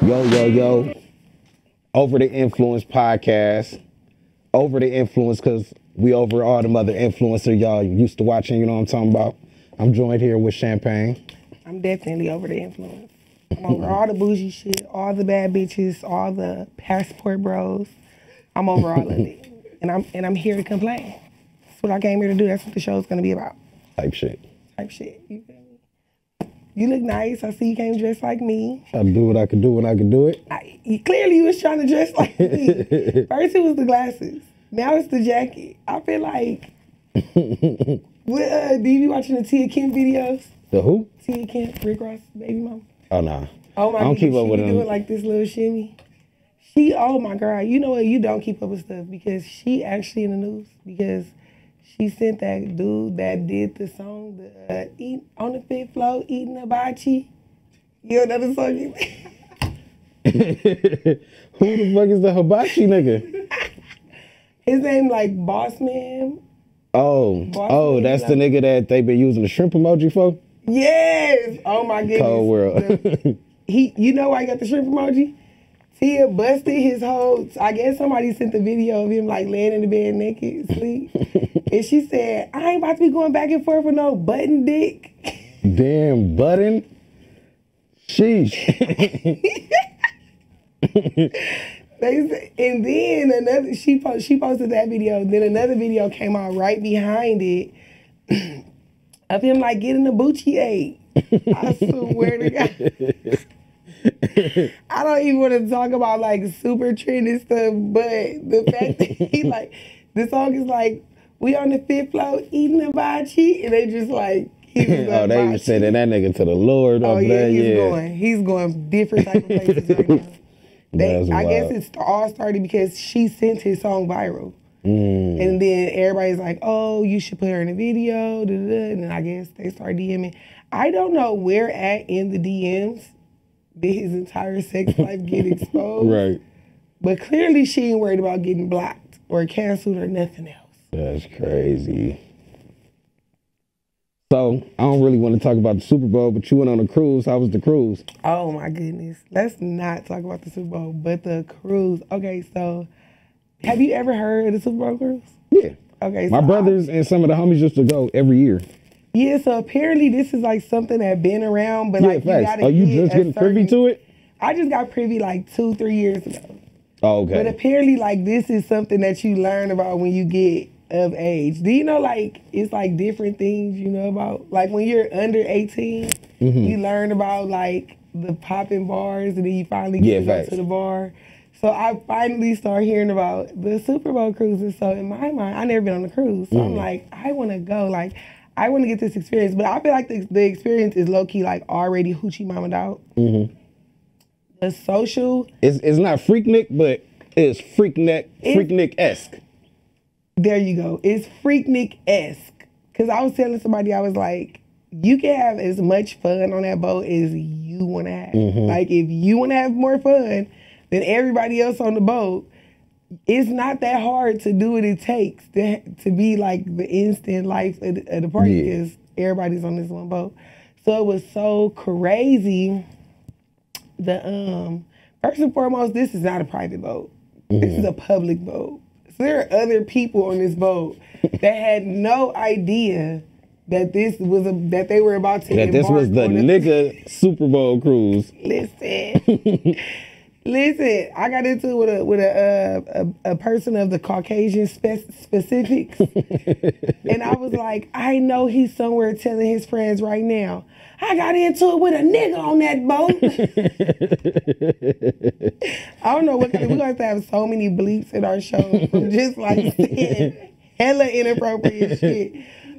Yo. Over the Influence podcast. Over the Influence because we over all them other influencers y'all used to watching, you know what I'm talking about. I'm joined here with Champaign. I'm definitely over the influence. I'm over all the bougie shit, all the bad bitches, all the passport bros. I'm over all of it. And I'm here to complain. That's what I came here to do. That's what the show's gonna be about. Type shit. You feel me? You look nice. I see you came dressed like me. Try to do what I could do when I could do it. Clearly you was trying to dress like me. First it was the glasses. Now it's the jacket. I feel like, do you be watching the Tia Kemp videos? The who? Tia Kemp, Rick Ross' baby mama. Oh, nah. Oh my I don't keep up with them. them. Doing like this little shimmy. Oh my God, you know what? You don't keep up with stuff because she actually in the news because she sent that dude that did the song, Eat on the Fifth Floor, Eating Hibachi. You know the song? Who the fuck is the hibachi nigga? His name like Boss Man. Oh, that's the nigga that they been using the shrimp emoji for? Yes. Oh my goodness. Cold world. You know why I got the shrimp emoji? Tia busted his whole, I guess somebody sent the video of him like laying in the bed naked, asleep. And she said, I ain't about to be going back and forth with no button dick. Damn button? Sheesh. And then she posted that video. Then another video came out right behind it of him like getting a Bucci egg. I swear to God. I don't even want to talk about like super trendy stuff, but the fact that he like, the song is like, we on the fifth floor eating hibachi, and they just like, he was oh, they was sending that nigga to the Lord over there. He's going different type of places right now. I guess it all started because she sent his song viral. And then everybody's like, oh, you should put her in a video, and then I guess they start DMing. I don't know where at in the DMs did his entire sex life get exposed. Right. But clearly she ain't worried about getting blocked or canceled or nothing else. That's crazy. So, I don't really want to talk about the Super Bowl, but you went on a cruise. How was the cruise? Oh my goodness. Let's not talk about the Super Bowl, but the cruise. Okay, so have you ever heard of the Super Bowl cruise? Yeah. Okay. So my brothers and some of the homies used to go every year. Yeah, so apparently this is like something that been around, but like you gotta. Are you just getting privy to it? I just got privy like 2-3 years ago. Oh, okay. But apparently like this is something that you learn about when you get of age. Do you know like it's like different things you know about? Like when you're under 18, you learn about like the popping bars and then you finally get to go to the bar. So I finally started hearing about the Super Bowl cruises. So in my mind, I never been on a cruise. So I'm like, I want to go. Like, I want to get this experience, but I feel like the experience is low-key like already hoochie mama out. The social... It's not Freaknik, but it's Freaknik-esque. There you go. It's Freaknik-esque. Because I was telling somebody, I was like, you can have as much fun on that boat as you want to have. Like, if you want to have more fun than everybody else on the boat, it's not that hard to do what it takes to be like the instant life of the party because everybody's on this one boat. So it was so crazy. First and foremost, this is not a private boat. This is a public boat. So there are other people on this boat that had no idea that this was that they were about to that this was the nigga Super Bowl cruise. Listen, I got into it with a person of the Caucasian specifics, and I was like, I know he's somewhere telling his friends right now. I got into it with a nigga on that boat. I don't know what we're going to have so many bleeps in our show from just like saying hella inappropriate shit.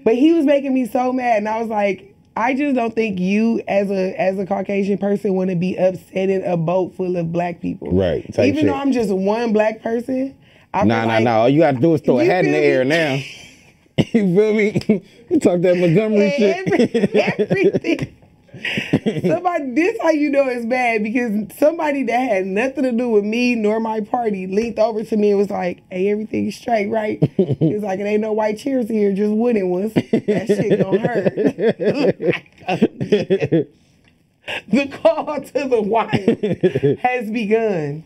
But he was making me so mad, and I was like, I just don't think you, as a Caucasian person, want to be upset in a boat full of black people. Right. Even though I'm just one black person. Nah. All you got to do is throw a hat in the air now. You feel me? You talk that Montgomery shit. Everything. This how you know it's bad, because somebody that had nothing to do with me nor my party leaned over to me and was like, hey, everything's straight, right? He was like, it ain't no white chairs here, just wooden ones. That shit gonna hurt. The call to the wild has begun.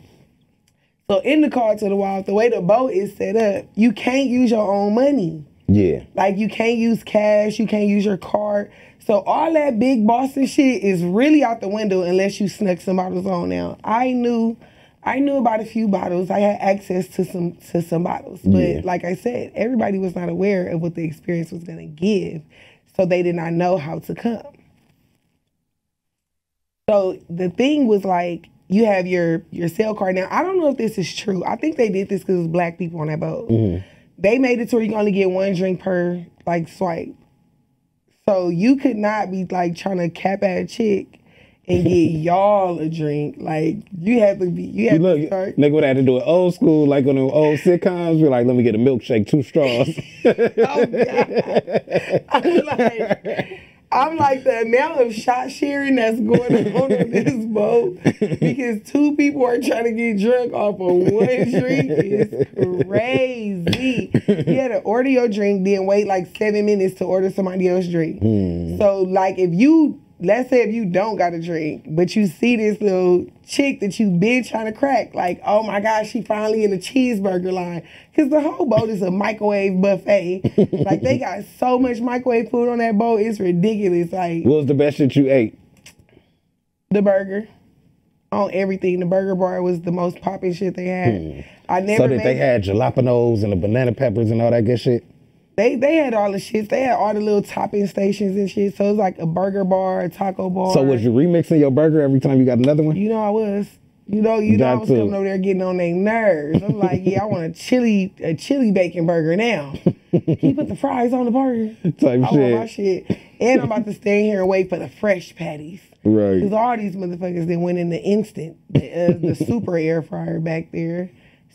So in the call to the wild, the way the boat is set up, you can't use your own money. Yeah. Like, you can't use cash, you can't use your card. So all that big Boston shit is really out the window unless you snuck some bottles on now. I knew about a few bottles. I had access to some bottles. But like I said, everybody was not aware of what the experience was gonna give. So they did not know how to come. So the thing was like, you have your cell card. Now, I don't know if this is true. I think they did this because it was black people on that boat. Mm-hmm. They made it to where you can only get one drink per like swipe. So you could not be like trying to cap at a chick and get y'all a drink. Like, you had to start. Nigga would have to do it old school, like on the old sitcoms. We're like, let me get a milkshake, 2 straws. Oh, God. I'm like, the amount of shot sharing that's going on this boat because 2 people are trying to get drunk off of one drink is crazy. You had to order your drink, then wait like 7 minutes to order somebody else's drink. So, like, let's say if you don't got a drink, but you see this little chick that you been trying to crack, like, oh my gosh, she finally in the cheeseburger line. Because the whole boat is a microwave buffet. Like, they got so much microwave food on that boat, it's ridiculous. Like, what was the best shit you ate? The burger. On everything. The burger bar was the most popping shit they had. They had jalapenos and the banana peppers and all that good shit? They had all the shits. They had all the little topping stations and shit. So it was like a burger bar, a taco bar. So was you remixing your burger every time you got another one? You know I was. You know I was coming over there getting on their nerves. I'm like, yeah, I want a chili bacon burger now. Can you put the fries on the burger? I want my shit. And I'm about to stay here and wait for the fresh patties. Right. Because all these motherfuckers that went in the instant, the super air fryer back there.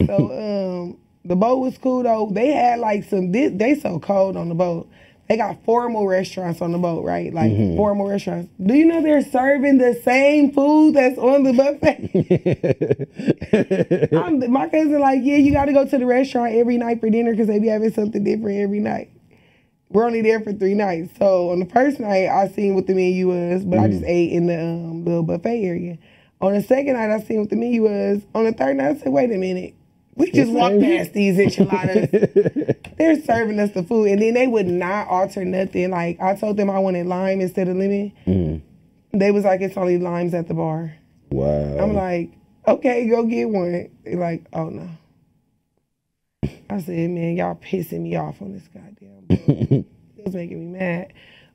So, the boat was cool though. They had like they so cold on the boat. They got 4 more restaurants on the boat, right? Like 4 more restaurants. Do you know they're serving the same food that's on the buffet? My cousin like, yeah, you got to go to the restaurant every night for dinner because they be having something different every night. We're only there for 3 nights. So on the first night, I seen what the menu was, but I just ate in the little buffet area. On the second night, I seen what the menu was. On the third night, I said, wait a minute. We just walked past these enchiladas. They're serving us the food. And then they would not alter nothing. Like, I told them I wanted lime instead of lemon. They was like, it's only limes at the bar. Wow. I'm like, okay, go get one. They're like, oh, no. I said, man, y'all pissing me off on this goddamn boat. It was making me mad.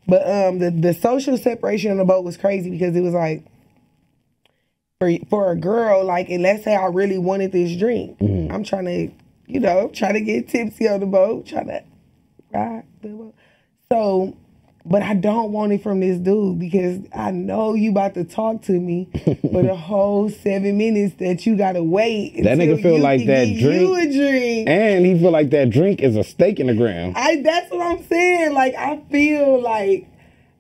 But the social separation on the boat was crazy because it was like, for a girl, like, and let's say I really wanted this drink. I'm trying to get tipsy on the boat, trying to ride the boat. So, but I don't want it from this dude because I know you about to talk to me for the whole 7 minutes that you gotta wait. That nigga feel like that drink. You a drink. And he feel like that drink is a stake in the ground. That's what I'm saying. Like, I feel like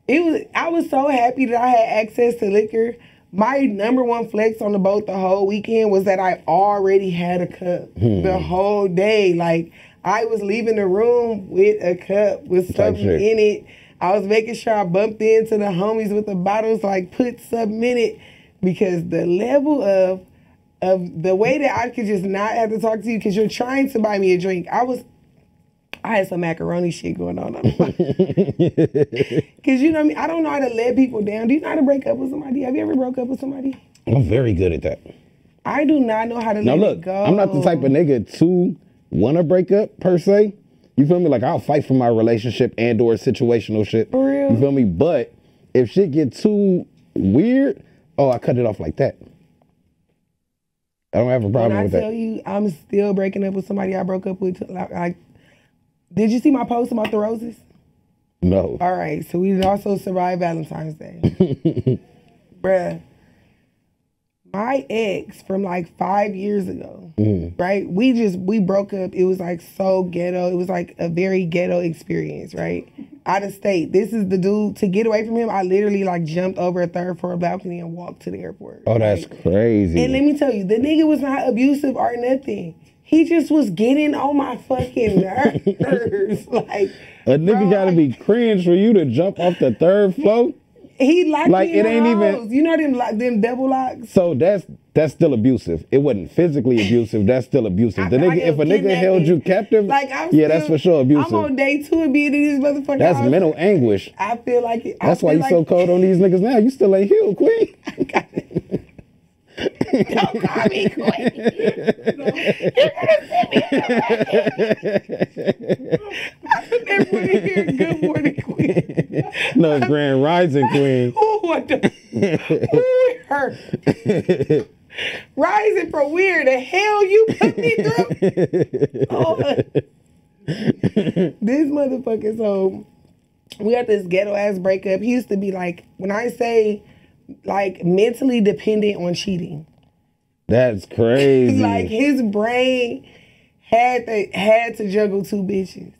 I was so happy that I had access to liquor. My number one flex on the boat the whole weekend was that I already had a cup the whole day. Like, I was leaving the room with a cup with something in it. I was making sure I bumped into the homies with the bottles, like, put something in it. Because the level of the way that I could just not have to talk to you because you're trying to buy me a drink. I had some macaroni shit going on. Because, you know what I mean? I don't know how to let people down. Do you know how to break up with somebody? Have you ever broke up with somebody? I'm very good at that. I do not know how to let it go. I'm not the type of nigga to want to break up, per se. You feel me? Like, I'll fight for my relationship and or situational shit. For real? You feel me? But if shit get too weird, I cut it off like that. I don't have a problem with that. When I tell you I'm still breaking up with somebody I broke up with, like, did you see my post about the roses? No. All right, so we did also survive Valentine's Day. Bruh, my ex from like 5 years ago, right? We broke up. It was like so ghetto. It was like a very ghetto experience, right? Out of state. This is the dude, to get away from him, I literally like jumped over a 3rd floor balcony and walked to the airport. Oh, that's crazy. And let me tell you, the nigga was not abusive or nothing. He just was getting on my fucking nerves. Like, a nigga gotta be cringe for you to jump off the 3rd floor? He locked Like, me in it ain't the even- house. You know them double locks? So that's still abusive. It wasn't physically abusive. That's still abusive. The nigga, if a nigga held you captive, Like, that's for sure abusive. I'm on day 2 of being in this motherfucker. That's house. mental anguish. I feel like it. That's why you so cold on these niggas now. You still ain't healed, Queen. Don't call me Queen. You're gonna send me I could never want to hear Good Morning Queen. No, it's Grand Rising Queen. Ooh, what the? Ooh, it hurt. Rising from where the hell you put me through? Oh. This motherfucker, so we had this ghetto ass breakup. He used to be like, when I say like mentally dependent on cheating. That's crazy. Like his brain had to juggle 2 bitches.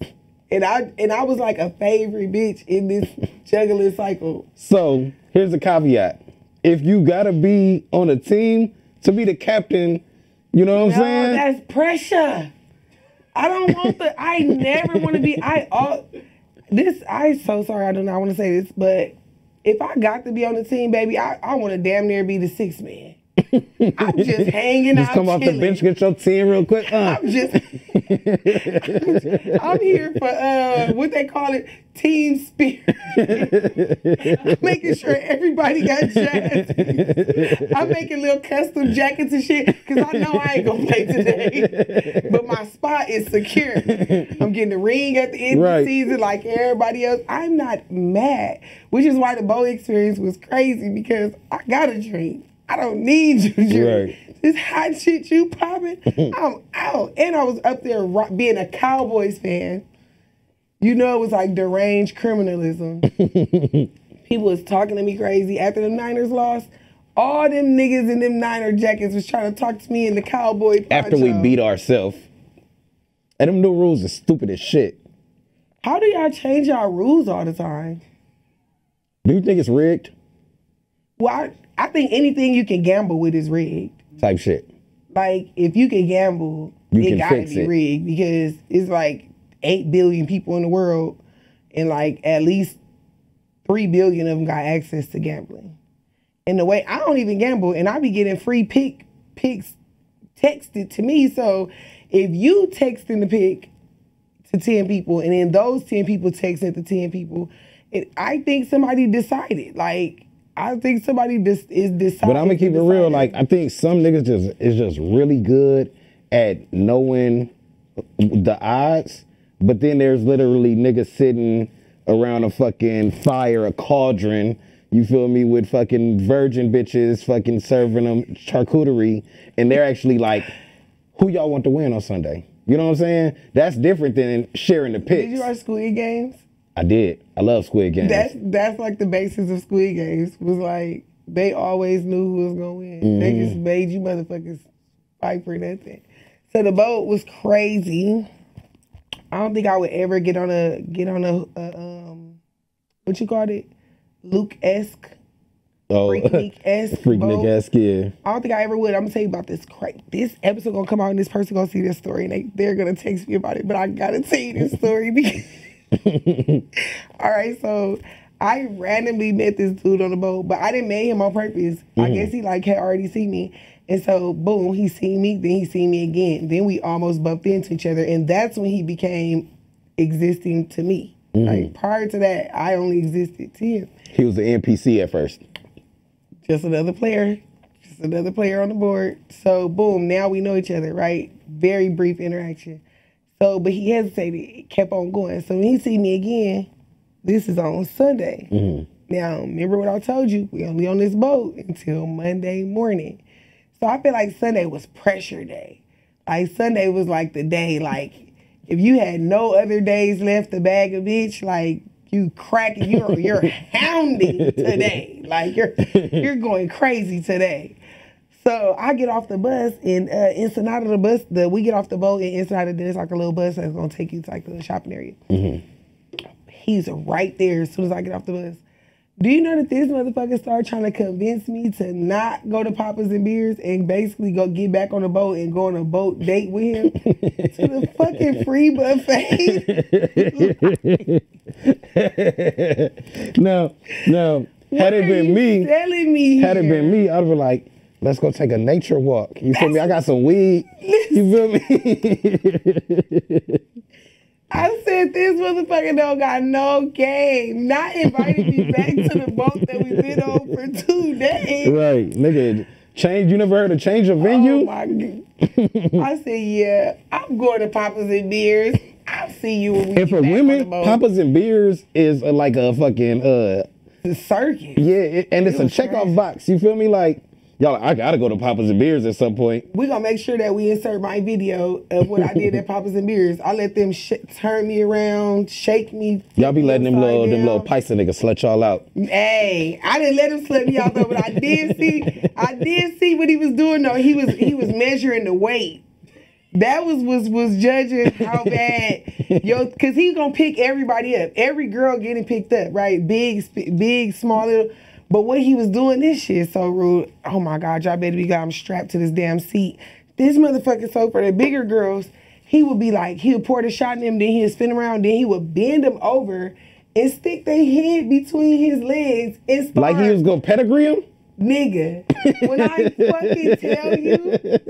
And I was like a favorite bitch in this juggling cycle. So here's the caveat. If you gotta be on a team to be the captain, you know what I'm saying? That's pressure. I don't want I never want to be, I'm so sorry, I do not want to say this, but if I got to be on the team, baby, I want to damn near be the 6th man. I'm just hanging out, just come off the bench, get your team real quick. I'm here for what they call it, team spirit. I'm making sure everybody got jackets. I'm making little custom jackets and shit because I know I ain't gonna play today. But my spot is secure. I'm getting the ring at the end of the season like everybody else. I'm not mad, which is why the bowl experience was crazy because I got a drink. I don't need you, Jerry. Right. This hot shit you popping, I'm out. And I was up there being a Cowboys fan. You know, it was like deranged criminalism. People was talking to me crazy. After the Niners lost, all them niggas in them Niner jackets was trying to talk to me in the Cowboy poncho. After we beat ourselves. And them new rules are stupid as shit. How do y'all change y'all rules all the time? Do you think it's rigged? Well, I think anything you can gamble with is rigged. Type shit. Like, if you can gamble, it gotta be rigged because it's like 8 billion people in the world and like at least 3 billion of them got access to gambling. And the way I don't even gamble and I be getting free picks texted to me. So if you texting the pick to 10 people and then those 10 people texting to 10 people, I think somebody decided. Like, I think somebody is deciding. But I'm gonna keep it real. Like, I think some niggas is just really good at knowing the odds. But then there's literally niggas sitting around a fucking fire, a cauldron, you feel me, with fucking virgin bitches fucking serving them charcuterie. And they're actually like, who y'all want to win on Sunday? You know what I'm saying? That's different than sharing the picks. Did you watch Squid Games? I did. I love Squid Games. That's like the basis of Squid Games. Was like they always knew who was gonna win. Mm-hmm. They just made you motherfuckers fight for nothing. So the vote was crazy. I don't think I would ever get on a what you called it, Luke-esque, Freaknik-esque, Freaknik-esque, yeah. I don't think I ever would. I'm gonna tell you about this. This episode gonna come out and this person gonna see this story and they're gonna text me about it. But I gotta tell you this story because. All right, so I randomly met this dude on the boat, but I didn't meet him on purpose. I guess he like had already seen me. And so boom, he seen me, then he seen me again. Then we almost bumped into each other. And that's when he became existing to me. Like prior to that, I only existed to him. He was an NPC at first. Just another player. Just another player on the board. So boom, now we know each other, right? Very brief interaction. So, but he hesitated, kept on going. So when he see me again, this is on Sunday. Now, remember what I told you? We only on this boat until Monday morning. So I feel like Sunday was pressure day. Like Sunday was like the day, like if you had no other days left to bag a bitch, like you cracking, you're hounding today. Like you're going crazy today. So I get off the bus and Ensenada we get off the boat in Ensenada, then it's like a little bus that's gonna take you to like the shopping area. He's right there as soon as I get off the bus. Do you know that this motherfucker started trying to convince me to not go to Papa's and Beers and basically go get back on the boat and go on a boat date with him to the fucking free buffet? No. Had it been me, Had it been me, I'd be like, let's go take a nature walk. You feel me? I got some weed. You feel me? I said, this motherfucker don't got no game. Not inviting me back to the boat that we've been on for 2 days. Right, nigga. Change, you never heard of change of venue? Oh my God. I said, yeah, I'm going to Papa's and Beers. I'll see you when we And for women, Papa's and Beers is like a fucking, the circus. yeah, and it's a checkoff box. You feel me? Like, y'all, I gotta go to Papa's and Beers at some point. We're going to make sure that we insert my video of what I did at Papa's and Beers. I let them turn me around, shake me. Y'all be letting them little Python niggas slut y'all out. Hey, I didn't let him slut me out though, but I did see what he was doing though. He was measuring the weight. That was judging how bad, because he's going to pick everybody up. Every girl getting picked up, right? Big, small, little. But what he was doing, this shit is so rude. Oh my God, y'all better be glad I'm strapped to this damn seat. This motherfucker, so for the bigger girls, he would be like, he would pour the shot in them, then he would spin around, then he would bend them over and stick their head between his legs and start. Like he was going to pedigree him? Nigga, when I fucking tell you,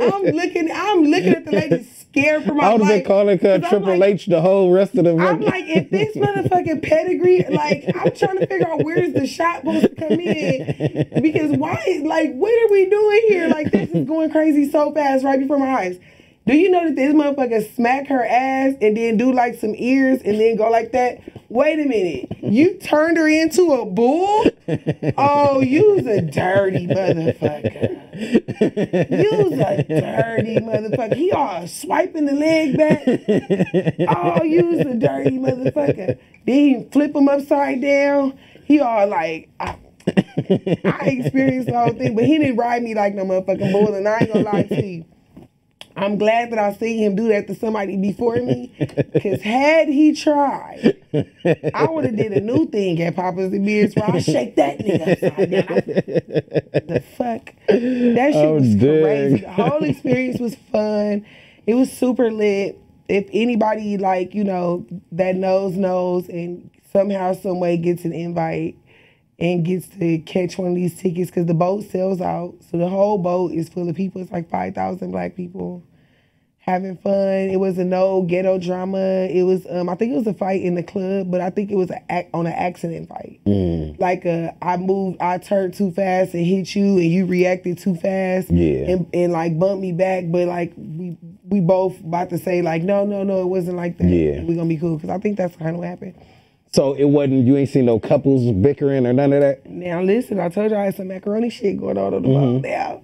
I'm looking at the lady scared for my life. I would have been calling her Triple H the whole rest of the I'm like, if this motherfucking pedigree, like, I'm trying to figure out where's the shot supposed to come in. Because why, like, what are we doing here? Like, this is going crazy so fast right before my eyes. Do you know that this motherfucker smack her ass and then do like some ears and then go like that? Wait a minute. You turned her into a bull? Oh, you's a dirty motherfucker. You's a dirty motherfucker. He all swiping the leg back. Oh, you's a dirty motherfucker. Then he flip him upside down. He all like... I experienced the whole thing, but he didn't ride me like no motherfucking bull, and I ain't gonna lie to you. I'm glad that I seen him do that to somebody before me, because had he tried, I would have did a new thing at Papa's and Beers where I shake that nigga upside down. The fuck? That shit was crazy. The whole experience was fun. It was super lit. If anybody, like, you know, that knows, and somehow, some way gets an invite and gets to catch one of these tickets, because the boat sells out. So the whole boat is full of people. It's like 5,000 black people having fun. It was no ghetto drama. It was, I think it was a fight in the club, but I think it was on an accident fight. Like I turned too fast and hit you, and you reacted too fast. Yeah. And like bumped me back, but like we both about to say like, no, it wasn't like that. Yeah. We're gonna be cool, because I think that's kind of what happened. So it wasn't, you ain't seen no couples bickering or none of that? Now listen, I told you I had some macaroni shit going on the boat now.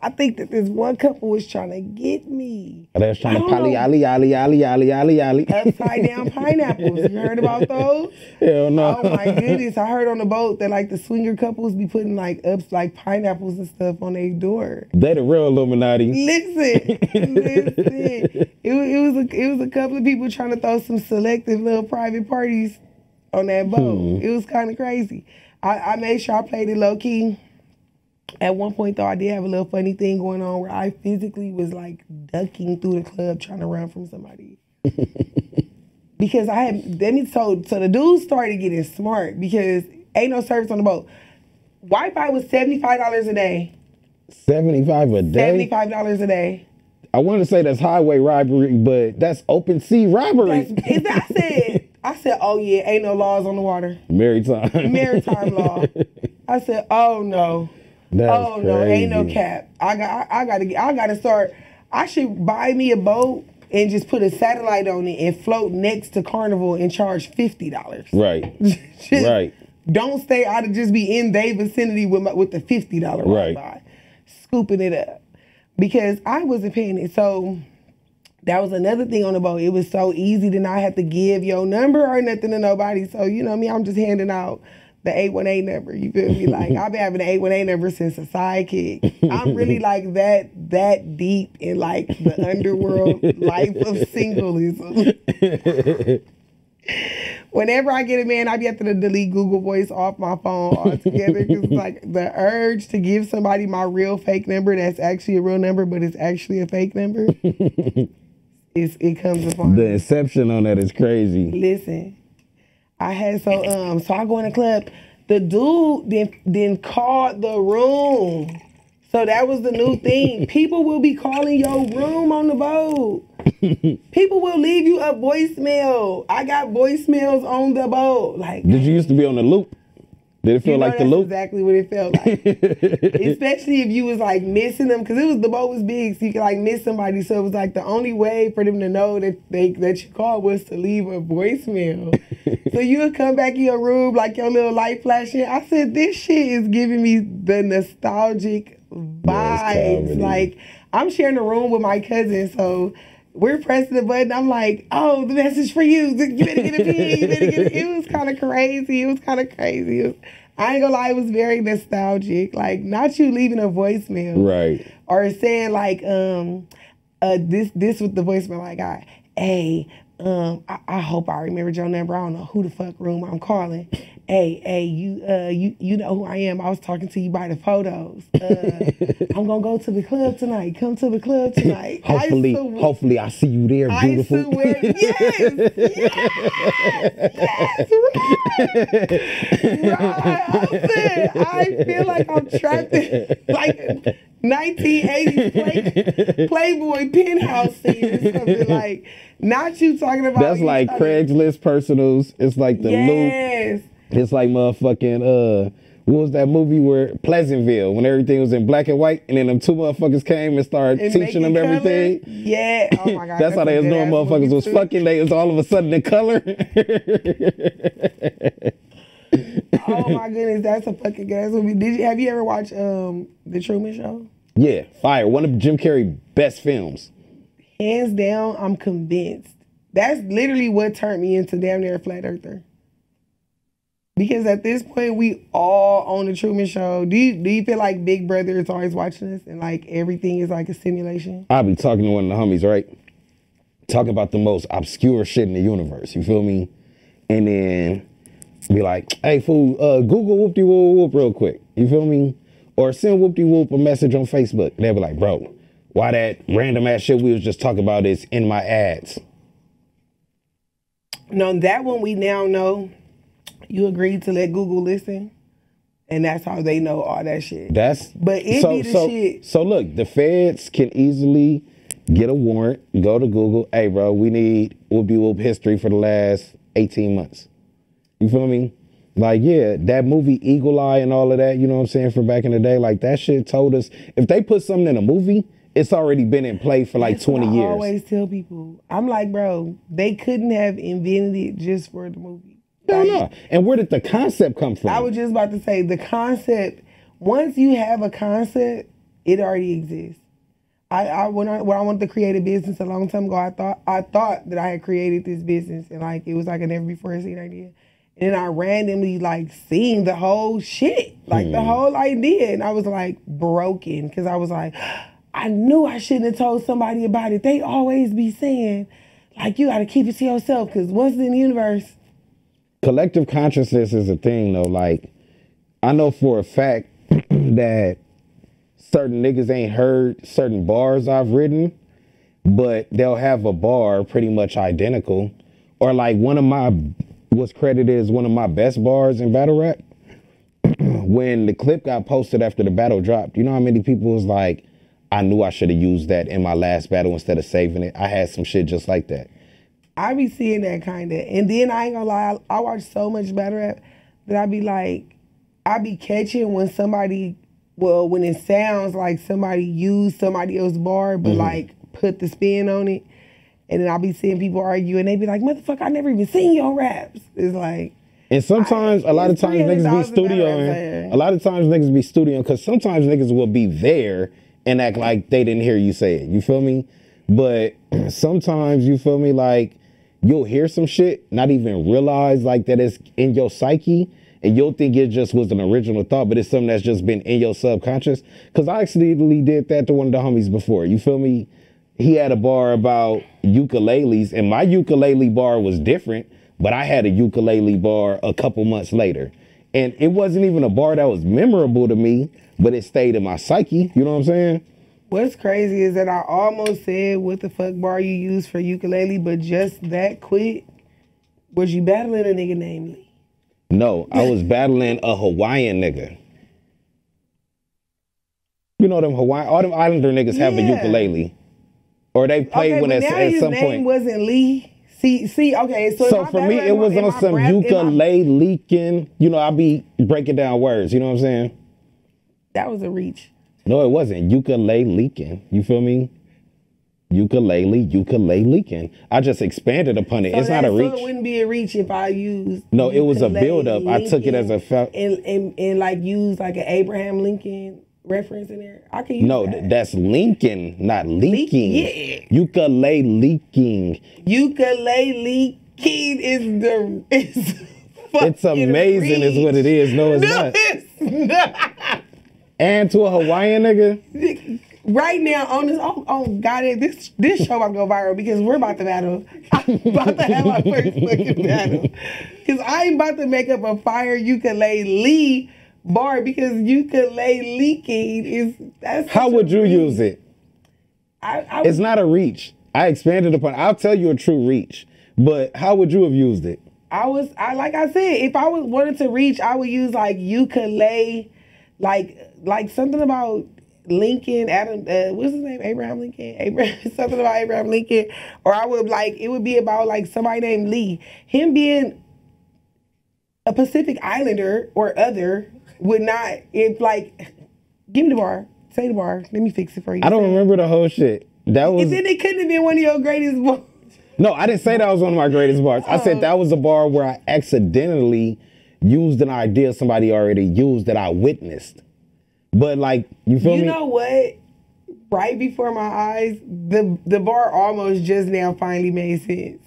I think that this one couple was trying to get me. They was trying to upside down pineapples. You heard about those? Hell no. Oh my goodness. I heard on the boat that like the swinger couples be putting like pineapples and stuff on their door. They the real Illuminati. Listen. It was a couple of people trying to throw some selective little private parties on that boat. It was kind of crazy. I made sure I played it low key. At one point, though, I did have a little funny thing going on where I physically was like ducking through the club trying to run from somebody. Because so the dude started getting smart, because ain't no service on the boat. Wi-Fi was $75 a day. $75 a day? $75 a day. I want to say that's highway robbery, but that's open sea robbery. I said, oh yeah, ain't no laws on the water. Maritime law. I said, oh no. That's crazy. No, ain't no cap. I gotta start. I should buy me a boat and just put a satellite on it and float next to Carnival and charge $50. Right. Right. Don't stay out of just be in their vicinity with the $50 Wi-Fi, scooping it up, because I wasn't paying it. So that was another thing on the boat. It was so easy to not have to give your number or nothing to nobody. So you know me, I'm just handing out the 818 number, you feel me? Like, I've been having the 818 number since a sidekick. I'm really like that deep in like the underworld life of singleism. Whenever I get a man, I be having to delete Google Voice off my phone altogether, because like the urge to give somebody my real fake number that's actually a real number, but it's actually a fake number, it comes upon the me. inception on that is crazy. Listen. I had so I go in the club. the dude then called the room. So that was the new thing. People will be calling your room on the boat. People will leave you a voicemail. I got voicemails on the boat. Like, did you used to be on the loop? Did it feel like the loop? That's exactly what it felt like. Especially if you was like missing them, because the boat was big, so you could like miss somebody. So it was like the only way for them to know that you called was to leave a voicemail. So you would come back in your room like your little light flashing. I said, this shit is giving me the nostalgic vibes. Like, I'm sharing a room with my cousin, so we're pressing the button. I'm like, oh, the message for you. You better get a pee. You better get a... It was kind of crazy. I ain't gonna lie, it was very nostalgic. Like, not you leaving a voicemail. Right. Or saying like, this with the voicemail, like, hey, I hope I remembered your number. I don't know who the fuck room I'm calling. Hey, you know who I am. I was talking to you by the photos. I'm gonna go to the club tonight. Come to the club tonight. Hopefully I see you there, beautiful. I swear, yes. I feel like I'm trapped in like 1980s Playboy penthouse scene or something. Like, not you talking about. That's like Craigslist personals. It's like the loop. It's like motherfucking, what was that movie where Pleasantville, when everything was in black and white, and then them two motherfuckers came and started teaching them everything? Yeah. Oh my God. That's how they was doing. Motherfuckers was fucking. They was all of a sudden in color. Oh my goodness, that's a fucking gas movie. Have you ever watched The Truman Show? Yeah, fire. One of Jim Carrey's best films. Hands down, I'm convinced. That's literally what turned me into damn near a flat earther. Because at this point, we all on The Truman Show. Do you feel like Big Brother is always watching us and like everything is like a simulation? I'll be talking to one of the homies, right? Talking about the most obscure shit in the universe. You feel me? And then be like, hey, fool, Google whoop-de-whoop real quick. You feel me? Or send whoop-de-whoop a message on Facebook. They'll be like, bro, why that random ass shit we was just talking about is in my ads? No, that one we now know. You agreed to let Google listen, and that's how they know all that shit. But it be the shit. So look, the feds can easily get a warrant, go to Google, hey bro, we need whoop-de-whoop history for the last 18 months. You feel me? Like, yeah, that movie Eagle Eye and all of that, you know what I'm saying, from back in the day, like that shit told us, if they put something in a movie, it's already been in play for like 20 years. I always tell people, I'm like, bro, they couldn't have invented it just for the movie. No. And where did the concept come from? I was just about to say, the concept, once you have a concept, it already exists. When I wanted to create a business a long time ago, I thought that I had created this business and like it was like a never before seen idea. And then I randomly like seen the whole shit, like the whole idea. And I was like broken because I was like, I knew I shouldn't have told somebody about it. They always be saying like, you got to keep it to yourself because once it's in the universe. Collective consciousness is a thing though. Like, I know for a fact that certain niggas ain't heard certain bars I've written, but they'll have a bar pretty much identical. Or like one of my, what's credited as one of my best bars in battle rap. When the clip got posted after the battle dropped, you know how many people was like, I knew I should have used that in my last battle instead of saving it. I had some shit just like that. I be seeing that kind of, and then I ain't gonna lie, I watch so much battle rap that I be like, I be catching when somebody, well, when it sounds like somebody used somebody else's bar, but like put the spin on it, and then I be seeing people argue, and they be like, motherfucker, I never even seen your raps. It's like, and sometimes, a lot of times niggas be studioing. A lot of times niggas be studioing because sometimes niggas will be there and act like they didn't hear you say it. You feel me? But sometimes, you feel me, like, you'll hear some shit, not even realize like that it's in your psyche, and you'll think it just was an original thought, but it's something that's just been in your subconscious. Because I accidentally did that to one of the homies before. You feel me? He had a bar about ukuleles, and my ukulele bar was different, but I had a ukulele bar a couple months later. And it wasn't even a bar that was memorable to me, but it stayed in my psyche. You know what I'm saying? What's crazy is that I almost said what the fuck bar you use for ukulele, but just that quick, was you battling a nigga named Lee? No, I was battling a Hawaiian nigga. You know them Hawaiian, all them Islander niggas have a ukulele. Or they played when at some point. His name wasn't Lee. See, okay. So for me, it was on some ukulele-leaking. You know, I be breaking down words. You know what I'm saying? That was a reach. No, it wasn't. Ukulele-leaking. You feel me? Ukulele-leaking. I just expanded upon it. So it's not a reach. So it wouldn't be a reach if I used. No, it was a build-up. I took it as a and like use like an Abraham Lincoln reference in there. I can use that. That's Lincoln, not leaking. Yeah. Ukulele-leaking. Ukulele-leaking is it's amazing is what it is. No, it's not. It's not. And to a Hawaiian nigga? Right now on this, this show about to go viral because we're about to battle. I'm about to have our first fucking battle. Because I'm about to make up a fire ukulele bar because ukulele-leaking is that's how would you use it? It's not a reach. I expanded upon it. I'll tell you a true reach. But how would you have used it? Like I said, if I wanted to reach, I would use like ukulele, like something about Lincoln, what's his name? Abraham Lincoln? Something about Abraham Lincoln. Or I would it would be about like somebody named Lee. Him being a Pacific Islander or other would not, give me the bar. Say the bar. Let me fix it for you. I don't remember the whole shit. That was. And then it couldn't have been one of your greatest bars. No, I didn't say that was one of my greatest bars. I said that was a bar where I accidentally used an idea somebody already used that I witnessed. But you feel me? You know what? Right before my eyes, the bar almost just now finally made sense.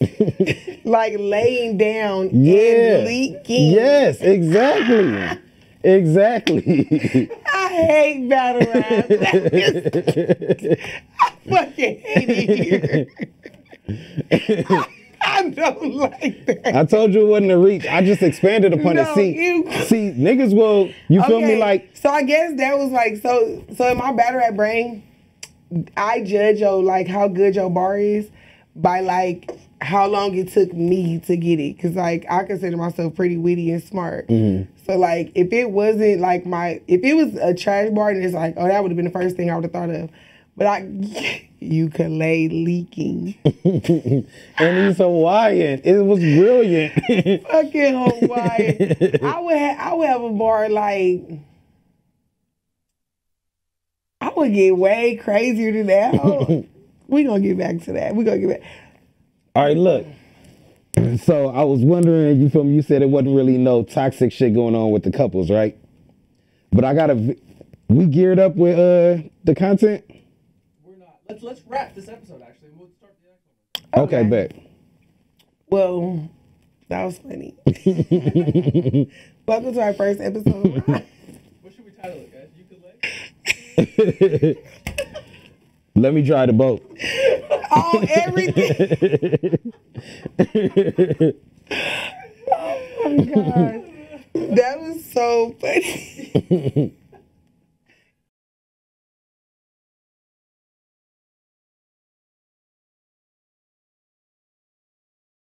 Laying down and leaking. Yes, exactly. Exactly. I hate battle rap. I fucking hate it here. I don't like that. I told you it wasn't a reach. I just expanded upon it. See, niggas will, you feel me? So I guess that was so in my battle rap brain, I judge how good your bar is by how long it took me to get it. Cause I consider myself pretty witty and smart. Mm-hmm. So if it wasn't if it was a trash bar, then it's that would have been the first thing I would have thought of. But ukulele-leaking. And he's Hawaiian. It was brilliant. Fucking Hawaiian. I would have a bar I would get way crazier than that. We gonna get back to that. All right, look. So I was wondering, you feel me? You said it wasn't really no toxic shit going on with the couples, right? But we geared up with the content. We're not. Let's wrap this episode. Actually, we'll start the next one. Okay, bet. Well, that was funny. Welcome to our first episode. What should we title it, guys? Ukulele. Let me try the boat. On everything. Oh my God. That was so funny.